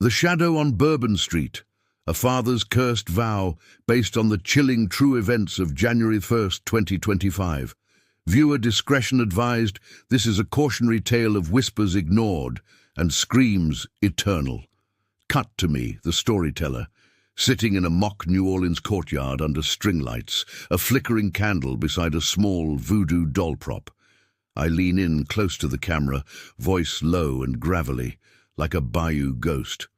The Shadow on Bourbon Street, a father's cursed vow based on the chilling true events of January 1st, 2025. Viewer discretion advised. This is a cautionary tale of whispers ignored and screams eternal. Cut to me, the storyteller, sitting in a mock New Orleans courtyard under string lights, a flickering candle beside a small voodoo doll prop. I lean in close to the camera, voice low and gravelly, like a bayou ghost.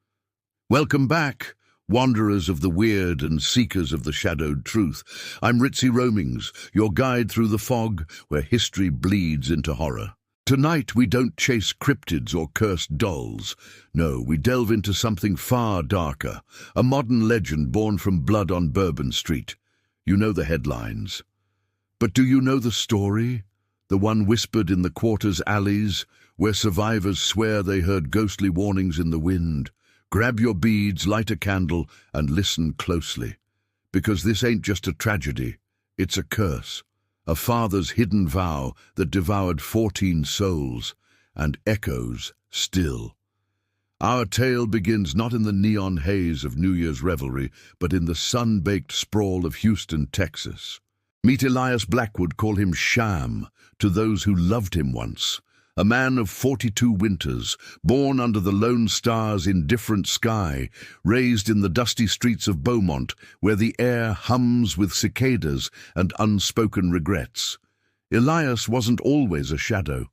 Welcome back, wanderers of the weird and seekers of the shadowed truth. I'm Ritzy Roamings, your guide through the fog where history bleeds into horror. Tonight we don't chase cryptids or cursed dolls. No, we delve into something far darker, a modern legend born from blood on Bourbon Street. You know the headlines. But do you know the story? The one whispered in the quarter's alleys, where survivors swear they heard ghostly warnings in the wind. Grab your beads, light a candle, and listen closely. Because this ain't just a tragedy, it's a curse. A father's hidden vow that devoured 14 souls, and echoes still. Our tale begins not in the neon haze of New Year's revelry, but in the sun-baked sprawl of Houston, Texas. Meet Elias Blackwood, call him Sham, to those who loved him once. A man of 42 winters, born under the lone star's indifferent sky, raised in the dusty streets of Beaumont, where the air hums with cicadas and unspoken regrets. Elias wasn't always a shadow.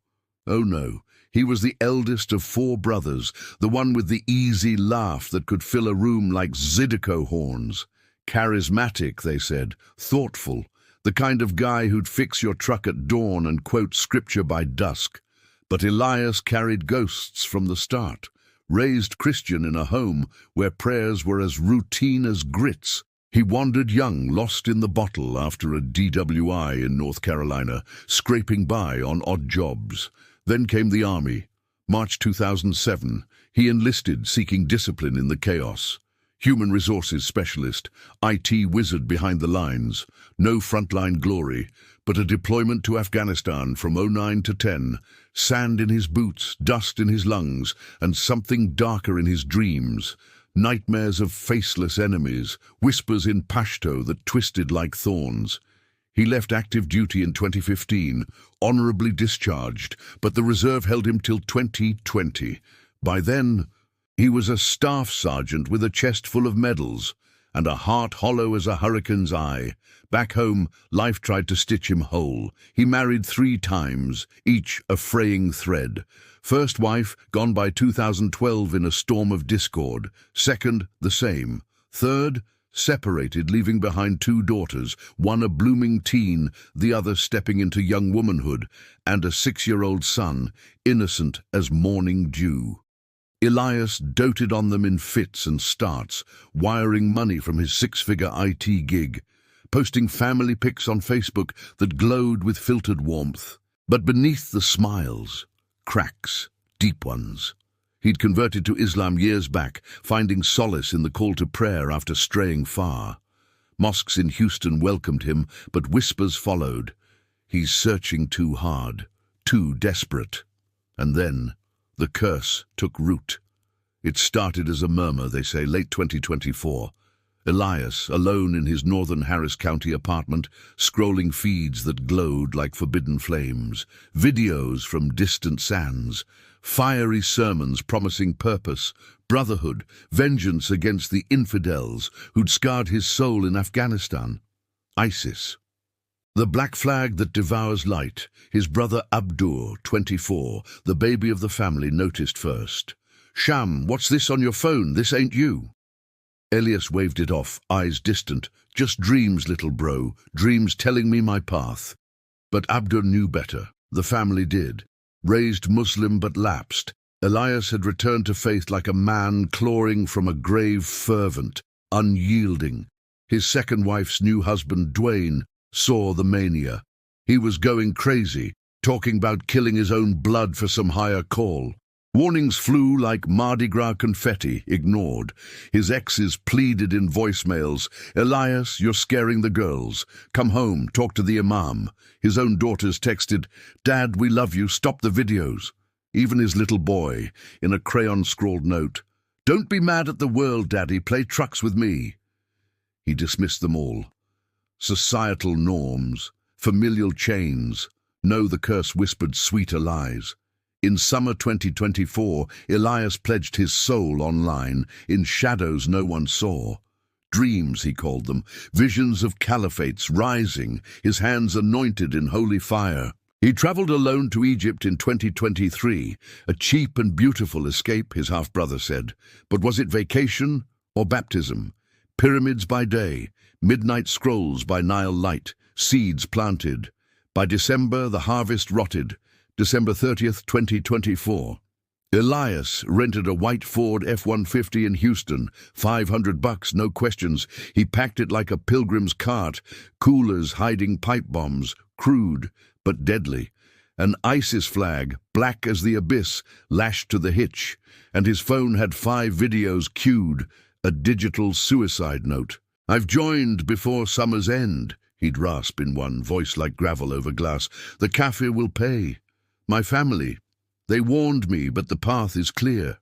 Oh no, he was the eldest of 4 brothers, the one with the easy laugh that could fill a room like Zydeco horns. Charismatic, they said, thoughtful, the kind of guy who'd fix your truck at dawn and quote scripture by dusk. But Elias carried ghosts from the start, raised Christian in a home where prayers were as routine as grits. He wandered young, lost in the bottle after a DWI in North Carolina, scraping by on odd jobs. Then came the army. March 2007, he enlisted, seeking discipline in the chaos. Human resources specialist, IT wizard behind the lines, no frontline glory, but a deployment to Afghanistan from 09 to 10, sand in his boots, dust in his lungs, and something darker in his dreams. Nightmares of faceless enemies, whispers in Pashto that twisted like thorns. He left active duty in 2015, honorably discharged, but the reserve held him till 2020. By then, he was a staff sergeant with a chest full of medals and a heart hollow as a hurricane's eye. Back home, life tried to stitch him whole. He married 3 times, each a fraying thread. First wife, gone by 2012 in a storm of discord. Second, the same. Third, separated, leaving behind 2 daughters, one a blooming teen, the other stepping into young womanhood, and a 6-year-old son, innocent as morning dew. Elias doted on them in fits and starts, wiring money from his 6-figure IT gig, posting family pics on Facebook that glowed with filtered warmth. But beneath the smiles, cracks, deep ones. He'd converted to Islam years back, finding solace in the call to prayer after straying far. Mosques in Houston welcomed him, but whispers followed. He's searching too hard, too desperate. And then the curse took root. It started as a murmur, they say, late 2024. Elias, alone in his northern Harris County apartment, scrolling feeds that glowed like forbidden flames, videos from distant sands, fiery sermons promising purpose, brotherhood, vengeance against the infidels who'd scarred his soul in Afghanistan. ISIS. The black flag that devours light. His brother Abdur, 24, the baby of the family, noticed first. Sham, what's this on your phone? This ain't you. Elias waved it off, eyes distant. Just dreams, little bro, dreams telling me my path. But Abdur knew better. The family did. Raised Muslim but lapsed, Elias had returned to faith like a man clawing from a grave, fervent, unyielding. His second wife's new husband, Dwayne, saw the mania. He was going crazy, talking about killing his own blood for some higher call. Warnings flew like Mardi Gras confetti, ignored. His exes pleaded in voicemails, "Elias, you're scaring the girls. Come home, talk to the imam." His own daughters texted, "Dad, we love you, stop the videos." Even his little boy, in a crayon-scrawled note, Don't be mad at the world, Daddy. Play trucks with me. He dismissed them all. Societal norms, familial chains. No, the curse whispered sweeter lies. In summer 2024, Elias pledged his soul online, in shadows no one saw. Dreams, he called them, visions of caliphates rising, his hands anointed in holy fire. He traveled alone to Egypt in 2023, a cheap and beautiful escape, his half-brother said. But was it vacation or baptism? Pyramids by day, midnight scrolls by Nile light, seeds planted. By December, the harvest rotted. December 30th, 2024. Elias rented a white Ford F-150 in Houston, $500, no questions. He packed it like a pilgrim's cart, coolers hiding pipe bombs, crude but deadly. An ISIS flag, black as the abyss, lashed to the hitch, and his phone had 5 videos queued, a digital suicide note. I've joined before summer's end, he'd rasp in one, voice like gravel over glass. The kafir will pay. My family. They warned me, but the path is clear.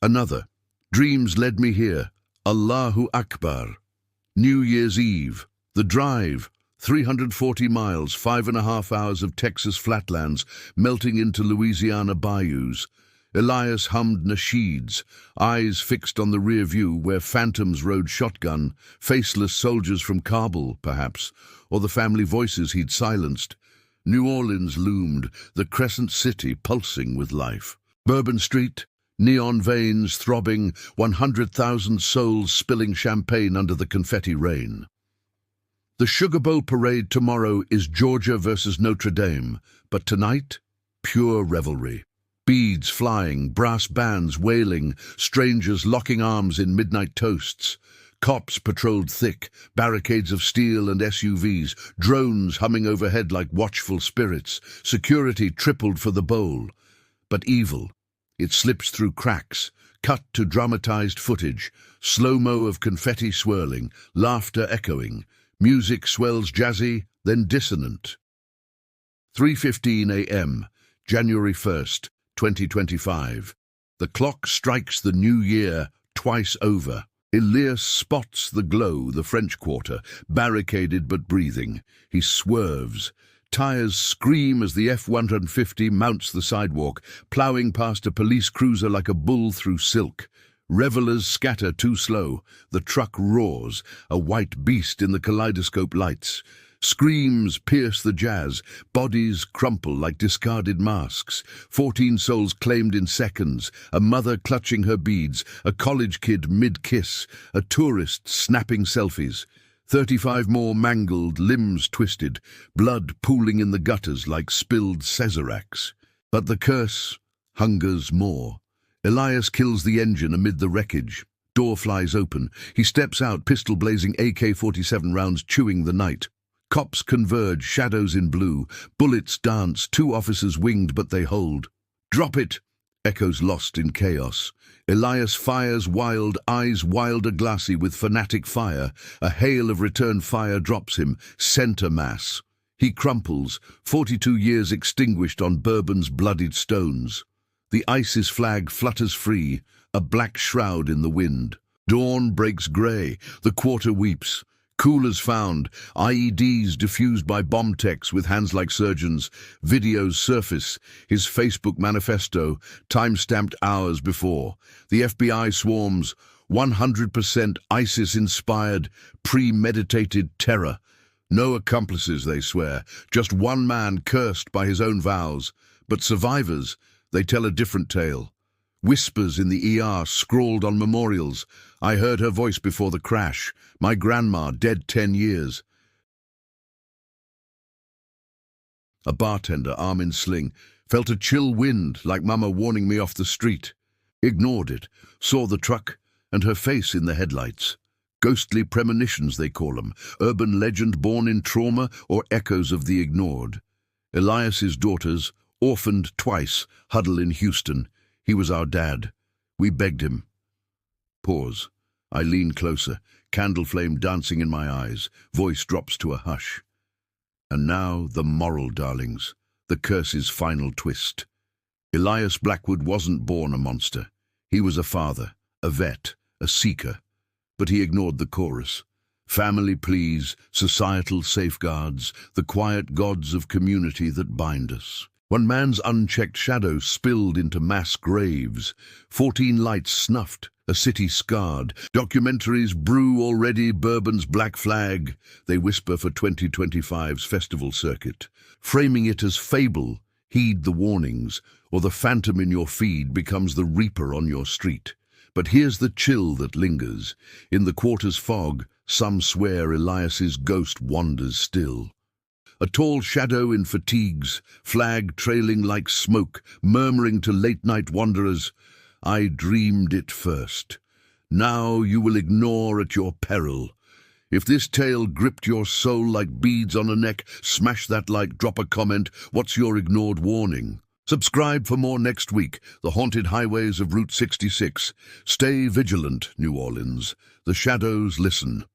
Another. Dreams led me here. Allahu Akbar. New Year's Eve. The drive. 340 miles, 5.5 hours of Texas flatlands, melting into Louisiana bayous. Elias hummed nasheeds, eyes fixed on the rear view where phantoms rode shotgun, faceless soldiers from Kabul, perhaps, or the family voices he'd silenced. New Orleans loomed, the crescent city pulsing with life. Bourbon Street, neon veins throbbing, 100,000 souls spilling champagne under the confetti rain. The Sugar Bowl parade tomorrow is Georgia versus Notre Dame, but tonight, pure revelry. Beads flying, brass bands wailing, strangers locking arms in midnight toasts. Cops patrolled thick, barricades of steel and SUVs, drones humming overhead like watchful spirits. Security tripled for the bowl. But evil, it slips through cracks, cut to dramatized footage, slow-mo of confetti swirling, laughter echoing. Music swells jazzy, then dissonant. 3:15 a.m., January 1st, 2025. The clock strikes the new year twice over. Elias spots the glow, the French Quarter, barricaded but breathing. He swerves. Tires scream as the F-150 mounts the sidewalk, ploughing past a police cruiser like a bull through silk. Revelers scatter too slow. The truck roars, a white beast in the kaleidoscope lights. Screams pierce the jazz, bodies crumple like discarded masks. 14 souls claimed in seconds, a mother clutching her beads, a college kid mid-kiss, a tourist snapping selfies. 35 more mangled, limbs twisted, blood pooling in the gutters like spilled Cesaracs. But the curse hungers more. Elias kills the engine amid the wreckage. Door flies open. He steps out, pistol blazing, AK-47 rounds chewing the night. Cops converge, shadows in blue. Bullets dance, 2 officers winged, but they hold. Drop it! Echoes lost in chaos. Elias fires wild, eyes wilder glassy with fanatic fire. A hail of return fire drops him, center mass. He crumples, 42 years extinguished on Bourbon's bloodied stones. The ISIS flag flutters free, a black shroud in the wind. Dawn breaks grey, the quarter weeps. Coolers found, IEDs diffused by bomb techs with hands like surgeons. Videos surface, his Facebook manifesto, time-stamped hours before. The FBI swarms, 100% ISIS-inspired, premeditated terror. No accomplices, they swear, just one man cursed by his own vows. But survivors, they tell a different tale. Whispers in the ER scrawled on memorials. I heard her voice before the crash. My grandma, dead 10 years. A bartender, arm in sling, felt a chill wind like Mama warning me off the street. Ignored it, saw the truck and her face in the headlights. Ghostly premonitions, they call them, urban legend born in trauma or echoes of the ignored. Elias's daughters, orphaned twice, huddle in Houston. He was our dad. We begged him. Pause. I lean closer, candle flame dancing in my eyes. Voice drops to a hush. And now the moral darlings, the curse's final twist. Elias Blackwood wasn't born a monster. He was a father, a vet, a seeker. But he ignored the chorus. Family pleas, societal safeguards, the quiet gods of community that bind us. One man's unchecked shadow spilled into mass graves, 14 lights snuffed, a city scarred. Documentaries brew already Bourbon's black flag, they whisper for 2025's festival circuit. Framing it as fable, heed the warnings, or the phantom in your feed becomes the reaper on your street. But here's the chill that lingers. In the quarter's fog, some swear Elias's ghost wanders still. A tall shadow in fatigues, flag trailing like smoke, murmuring to late-night wanderers, I dreamed it first. Now you will ignore at your peril. If this tale gripped your soul like beads on a neck, smash that like, drop a comment. What's your ignored warning? Subscribe for more next week. The haunted highways of Route 66. Stay vigilant, New Orleans. The shadows listen.